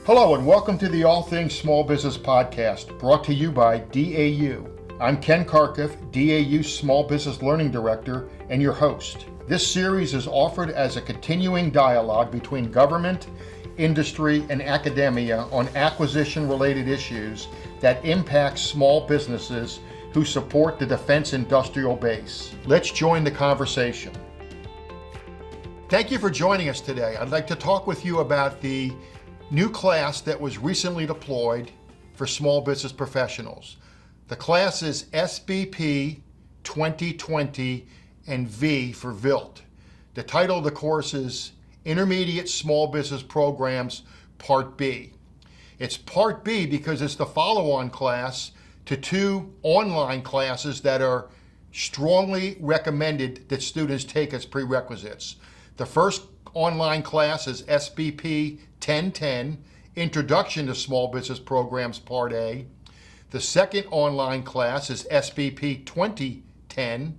Hello and welcome to the All Things Small Business Podcast, brought to you by DAU. I'm Ken Carkhuff, DAU's Small Business Learning Director and your host. This series is offered as a continuing dialogue between government, industry, and academia on acquisition-related issues that impact small businesses who support the defense industrial base. Let's join the conversation. Thank you for joining us today. I'd like to talk with you about the new class that was recently deployed for small business professionals. The class is SBP 2020 and V for VILT. The title of the course is Intermediate Small Business Programs Part B. It's Part B because it's the follow-on class to two online classes that are strongly recommended that students take as prerequisites. The first online class is SBP 1010, Introduction to Small Business Programs Part A. The second online class is SBP 2010,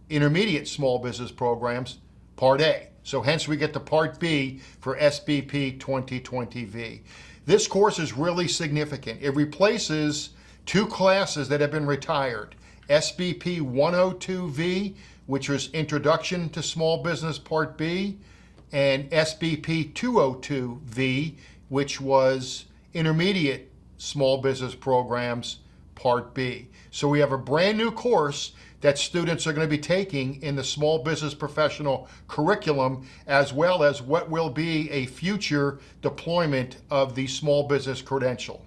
Intermediate Small Business Programs Part A. So hence we get to Part B for SBP 2020V. This course is really significant. It replaces two classes that have been retired. SBP 102V, which was Introduction to Small Business Part B, and SBP 202V, which was Intermediate Small Business Programs Part B. So we have a brand new course that students are going to be taking in the small business professional curriculum, as well as what will be a future deployment of the small business credential.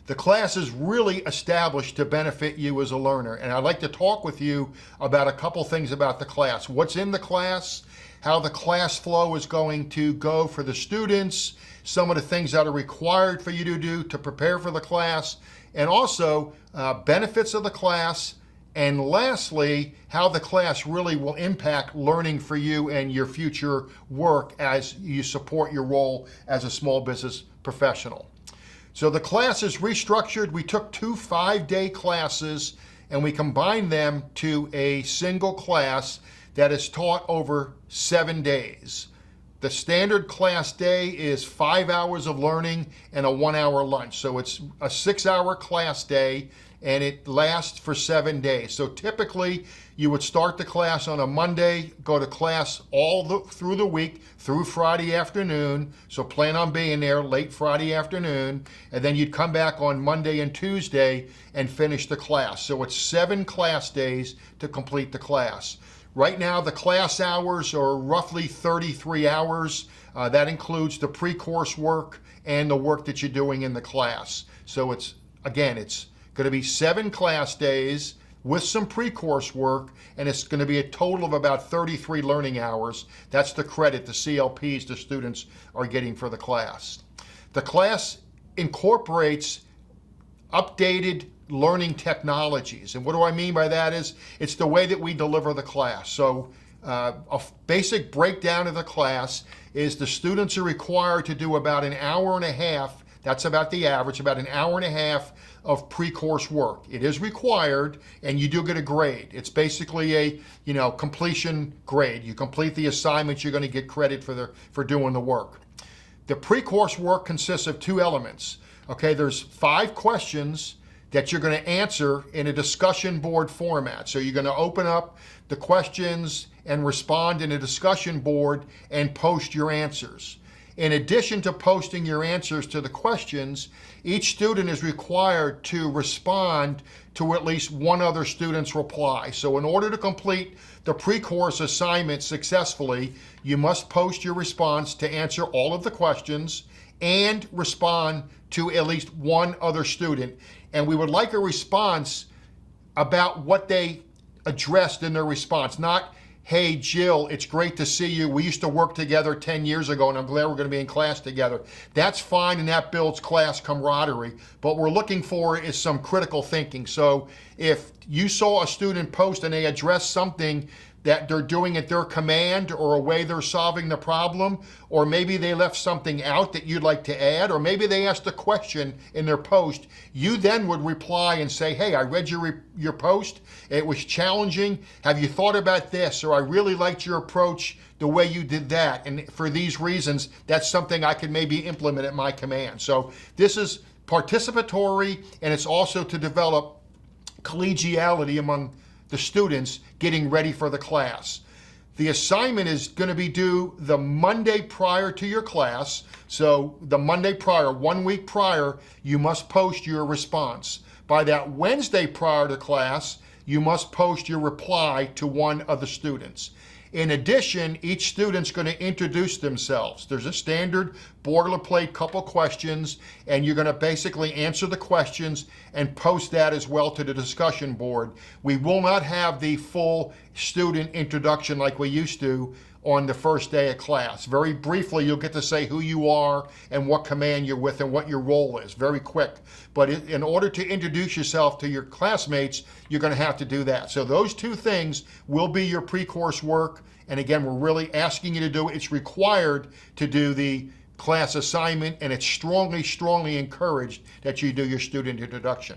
The class is really established to benefit you as a learner, and I'd like to talk with you about a couple things about the class. What's in the class, how the class flow is going to go for the students, some of the things that are required for you to do to prepare for the class, and also benefits of the class, and lastly, how the class really will impact learning for you and your future work as you support your role as a small business professional. So the class is restructured. We took two 5-day classes and we combined them to a single class that is taught over 7 days. The standard class day is 5 hours of learning and a 1-hour lunch. So it's a 6-hour class day and it lasts for 7 days. So typically you would start the class on a Monday, go to class through the week, through Friday afternoon. So plan on being there late Friday afternoon. And then you'd come back on Monday and Tuesday and finish the class. So it's 7 class days to complete the class. Right now, the class hours are roughly 33 hours. That includes the pre-course work and the work that you're doing in the class. So it's going to be 7 class days with some pre-course work, and it's going to be a total of about 33 learning hours. That's the credit, the CLPs the students are getting for the class. The class incorporates updated learning technologies. And what do I mean by that is, it's the way that we deliver the class. So a basic breakdown of the class is the students are required to do about an hour and a half, that's about the average, about an hour and a half of pre-course work. It is required and you do get a grade. It's basically a completion grade. You complete the assignments, you're going to get credit for doing the work. The pre-course work consists of 2 elements. Okay, there's 5 questions that you're going to answer in a discussion board format. So you're going to open up the questions and respond in a discussion board and post your answers. In addition to posting your answers to the questions, each student is required to respond to at least one other student's reply. So in order to complete the pre-course assignment successfully, you must post your response to answer all of the questions and respond to at least one other student. And we would like a response about what they addressed in their response, not, hey, Jill, it's great to see you. We used to work together 10 years ago and I'm glad we're going to be in class together. That's fine and that builds class camaraderie. But what we're looking for is some critical thinking. So if you saw a student post and they addressed something that they're doing at their command or a way they're solving the problem, or maybe they left something out that you'd like to add, or maybe they asked a question in their post, you then would reply and say, hey, I read your post. It was challenging. Have you thought about this? Or I really liked your approach, the way you did that. And for these reasons, that's something I could maybe implement at my command. So this is participatory, and it's also to develop collegiality among the students getting ready for the class. The assignment is going to be due the Monday prior to your class. So the Monday prior, 1 week prior, you must post your response. By that Wednesday prior to class, you must post your reply to one of the students. In addition, each student's going to introduce themselves. There's a standard boilerplate couple questions, and you're going to basically answer the questions and post that as well to the discussion board. We will not have the full student introduction like we used to on the first day of class. Very briefly, you'll get to say who you are and what command you're with and what your role is, very quick. But in order to introduce yourself to your classmates, you're going to have to do that. So those two things will be your pre-course work. And again, we're really asking you to do it. It's required to do the class assignment, and it's strongly, strongly encouraged that you do your student introduction.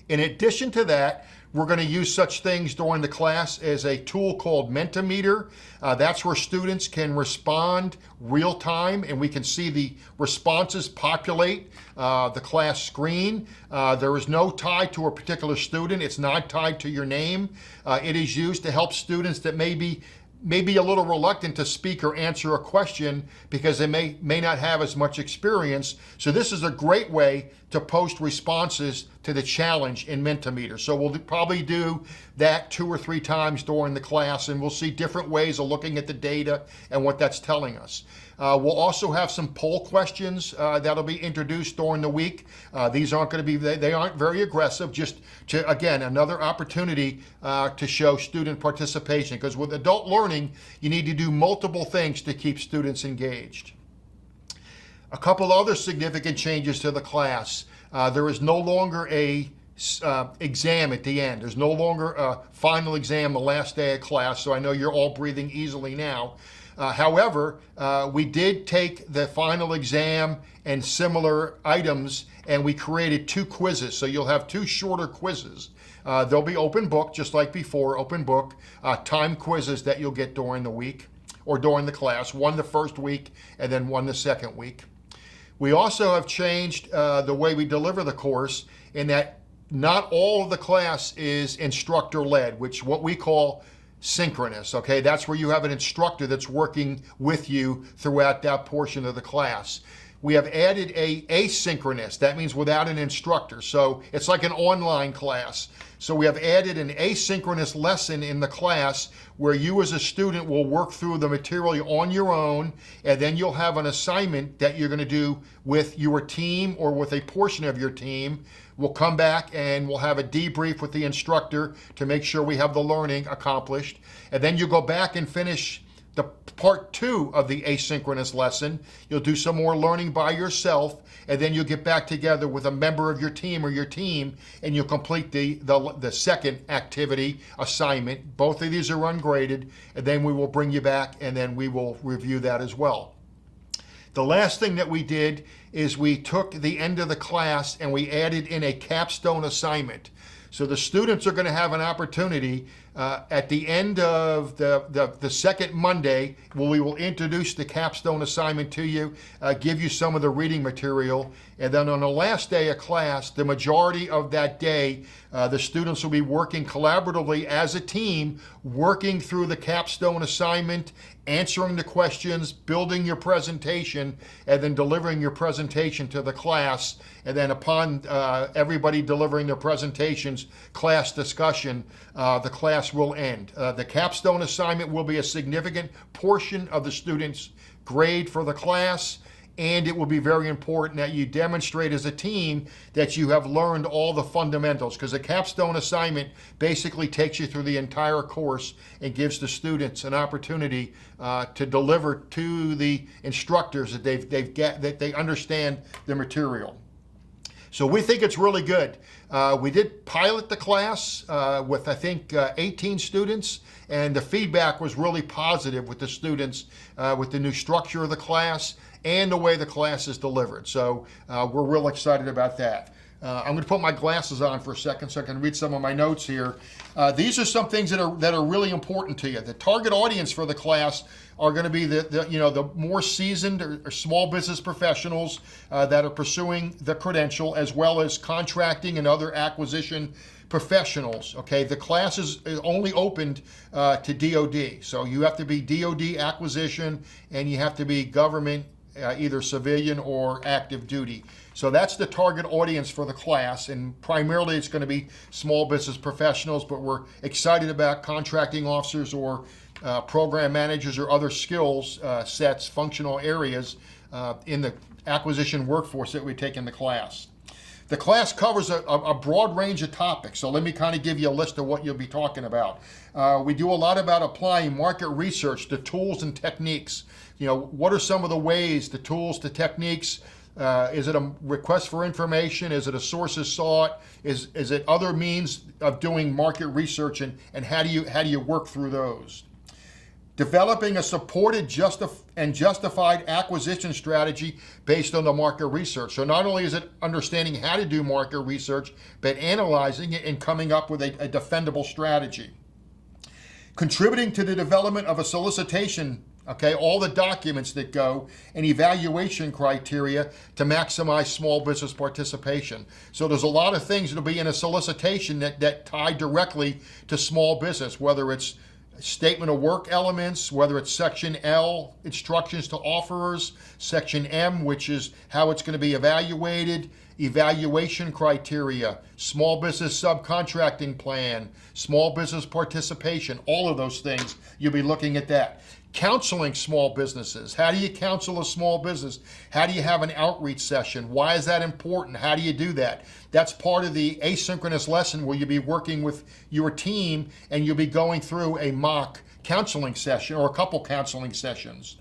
In addition to that, we're going to use such things during the class as a tool called Mentimeter. That's where students can respond real time, and we can see the responses populate the class screen. There is no tie to a particular student. It's not tied to your name. It is used to help students that may be a little reluctant to speak or answer a question because they may not have as much experience. So this is a great way to post responses to the challenge in Mentimeter. So we'll probably do that 2 or 3 times during the class, and we'll see different ways of looking at the data and what that's telling us. We'll also have some poll questions that'll be introduced during the week. These aren't going to be, they aren't very aggressive, just to, again, another opportunity to show student participation, because with adult learning, you need to do multiple things to keep students engaged. A couple other significant changes to the class. There is no longer a exam at the end. There's no longer a final exam the last day of class, so I know you're all breathing easily now. However, we did take the final exam and similar items, and we created 2 quizzes. So you'll have 2 shorter quizzes. They'll be open book, just like before, open book, time quizzes that you'll get during the week or during the class, one the first week and then one the second week. We also have changed the way we deliver the course in that not all of the class is instructor-led, which what we call synchronous, okay? That's where you have an instructor that's working with you throughout that portion of the class. We have added a asynchronous, that means without an instructor. So it's like an online class. So we have added an asynchronous lesson in the class where you as a student will work through the material on your own, and then you'll have an assignment that you're going to do with your team or with a portion of your team. We'll come back and we'll have a debrief with the instructor to make sure we have the learning accomplished. And then you go back and finish the part 2 of the asynchronous lesson. You'll do some more learning by yourself, and then you'll get back together with a member of your team or your team, and you'll complete the second activity assignment. Both of these are ungraded, and then we will bring you back, and then we will review that as well. The last thing that we did is we took the end of the class and we added in a capstone assignment. So the students are going to have an opportunity at the end of the second Monday, where we will introduce the capstone assignment to you, give you some of the reading material, and then on the last day of class, the majority of that day, the students will be working collaboratively as a team, working through the capstone assignment, answering the questions, building your presentation, and then delivering your presentation to the class. And then upon everybody delivering their presentations, class discussion, the class will end. The capstone assignment will be a significant portion of the students' grade for the class, and it will be very important that you demonstrate as a team that you have learned all the fundamentals, because the capstone assignment basically takes you through the entire course and gives the students an opportunity to deliver to the instructors that they understand the material. So we think it's really good. We did pilot the class with, I think, 18 students, and the feedback was really positive with the students, with the new structure of the class and the way the class is delivered. So we're real excited about that. I'm going to put my glasses on for a second so I can read some of my notes here. These are some things that are really important to you. The target audience for the class are going to be the more seasoned or small business professionals that are pursuing the credential, as well as contracting and other acquisition professionals. Okay, the class is only opened to DoD, so you have to be DoD acquisition and you have to be government, either civilian or active duty. So that's the target audience for the class, and primarily it's going to be small business professionals, but we're excited about contracting officers or program managers or other skills sets, functional areas in the acquisition workforce that we take in the class. The class covers a broad range of topics, so let me kind of give you a list of what you'll be talking about. We do a lot about applying market research, the tools and techniques. What are some of the ways, the tools, the techniques? Is it a request for information? Is it a sources sought? Is it other means of doing market research, and how do you work through those? Developing a supported and justified acquisition strategy based on the market research. So not only is it understanding how to do market research, but analyzing it and coming up with a defendable strategy. Contributing to the development of a solicitation, okay, all the documents that go, and evaluation criteria to maximize small business participation. So there's a lot of things that'll be in a solicitation that tie directly to small business, whether it's statement of work elements, whether it's Section L, instructions to offerers, Section M, which is how it's going to be evaluated, evaluation criteria, small business subcontracting plan, small business participation, all of those things, you'll be looking at that. Counseling small businesses. How do you counsel a small business? How do you have an outreach session? Why is that important? How do you do that? That's part of the asynchronous lesson where you'll be working with your team and you'll be going through a mock counseling session or a couple counseling sessions.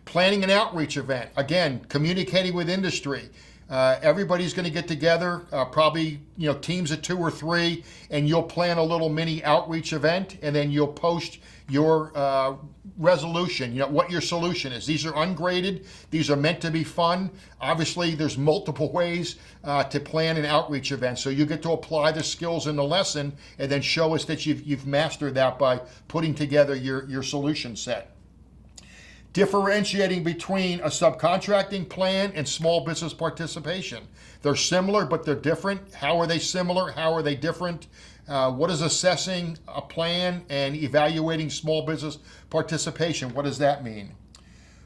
Planning an outreach event. Again, communicating with industry. Everybody's going to get together, probably teams of 2 or 3, and you'll plan a little mini outreach event, and then you'll post your resolution, what your solution is. These are ungraded. These are meant to be fun. Obviously, there's multiple ways to plan an outreach event, so you get to apply the skills in the lesson and then show us that you've mastered that by putting together your solution set. Differentiating between a subcontracting plan and small business participation. They're similar, but they're different. How are they similar? How are they different? What is assessing a plan and evaluating small business participation? What does that mean?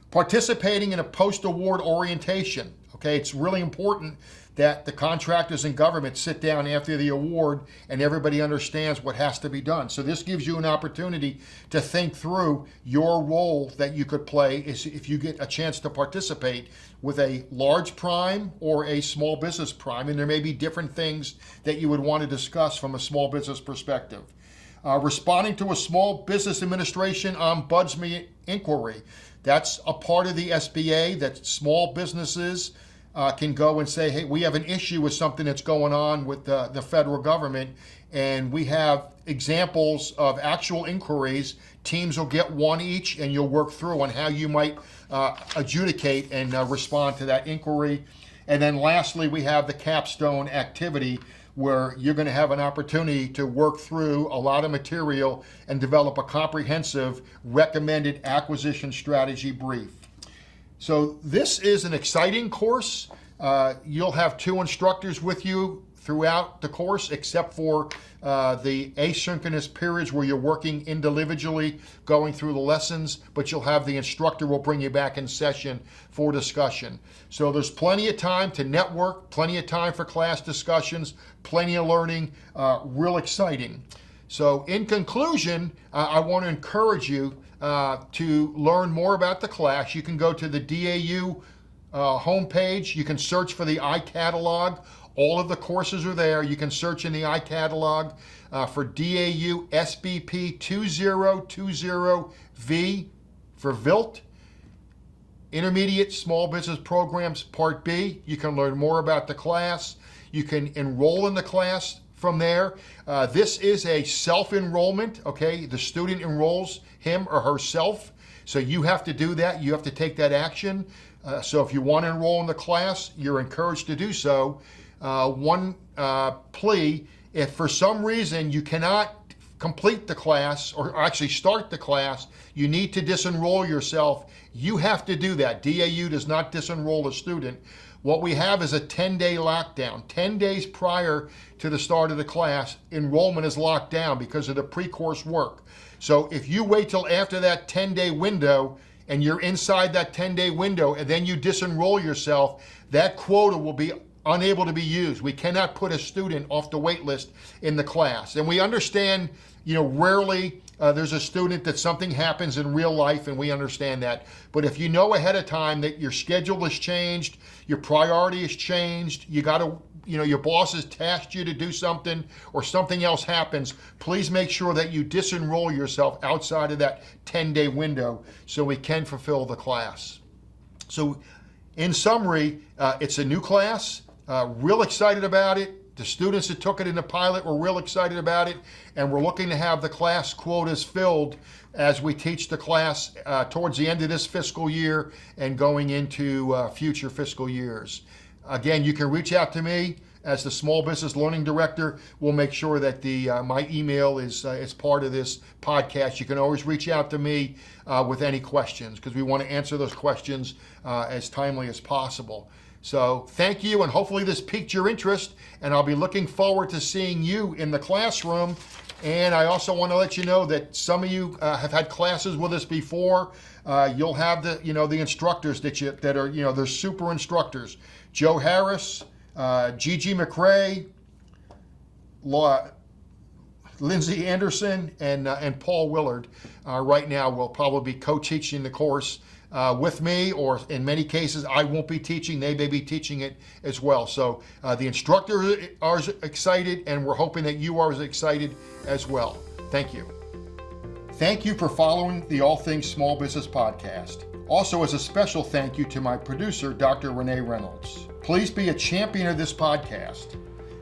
Participating in a post-award orientation. Okay, it's really important that the contractors and government sit down after the award and everybody understands what has to be done. So this gives you an opportunity to think through your role that you could play if you get a chance to participate with a large prime or a small business prime, and there may be different things that you would want to discuss from a small business perspective. Responding to a small business administration ombudsman inquiry. That's a part of the SBA that small businesses can go and say, hey, we have an issue with something that's going on with the federal government, and we have examples of actual inquiries. Teams will get one each, and you'll work through on how you might adjudicate and respond to that inquiry. And then lastly, we have the capstone activity, where you're going to have an opportunity to work through a lot of material and develop a comprehensive recommended acquisition strategy brief. So this is an exciting course. You'll have 2 instructors with you throughout the course, except for the asynchronous periods where you're working individually, going through the lessons, but you'll have the instructor will bring you back in session for discussion. So there's plenty of time to network, plenty of time for class discussions, plenty of learning, real exciting. So in conclusion, I want to encourage you to learn more about the class. You can go to the DAU homepage. You can search for the iCatalog. All of the courses are there. You can search in the iCatalog for DAU SBP 2020V for VILT, Intermediate Small Business Programs Part B. You can learn more about the class. You can enroll in the class from there. This is a self-enrollment, okay? The student enrolls him or herself. So you have to do that. You have to take that action. So if you want to enroll in the class, you're encouraged to do so. One plea, if for some reason you cannot complete the class or actually start the class, you need to disenroll yourself. You have to do that. DAU does not disenroll a student. What we have is a 10-day lockdown. 10 days prior to the start of the class, enrollment is locked down because of the pre-course work. So if you wait till after that 10-day window and you're inside that 10-day window and then you disenroll yourself, that quota will be unable to be used. We cannot put a student off the wait list in the class. And we understand, rarely there's a student that something happens in real life, and we understand that. But if you know ahead of time that your schedule has changed, your priority has changed, you got to, your boss has tasked you to do something or something else happens, please make sure that you disenroll yourself outside of that 10-day window so we can fulfill the class. So in summary, it's a new class. Real excited about it. The students that took it in the pilot were real excited about it, and we're looking to have the class quotas filled as we teach the class towards the end of this fiscal year and going into future fiscal years. Again, you can reach out to me as the Small Business Learning Director. We'll make sure that my email is part of this podcast. You can always reach out to me with any questions because we want to answer those questions as timely as possible. So thank you, and hopefully this piqued your interest, and I'll be looking forward to seeing you in the classroom. And I also want to let you know that some of you have had classes with us before. You'll have the instructors that are they're super instructors. Joe Harris, Gigi McRae, Lindsay Anderson, and Paul Willard right now will probably be co-teaching the course with me, or in many cases I won't be teaching, they may be teaching it as well. So the instructors are excited, and we're hoping that you are as excited as well. Thank you. Thank you for following the All Things Small Business podcast. Also, as a special thank you to my producer, Dr. Renee Reynolds. Please be a champion of this podcast.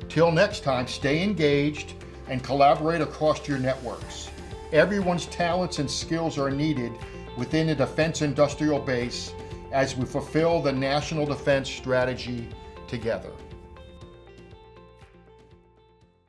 Till next time, stay engaged and collaborate across your networks. Everyone's talents and skills are needed within the defense industrial base as we fulfill the national defense strategy together.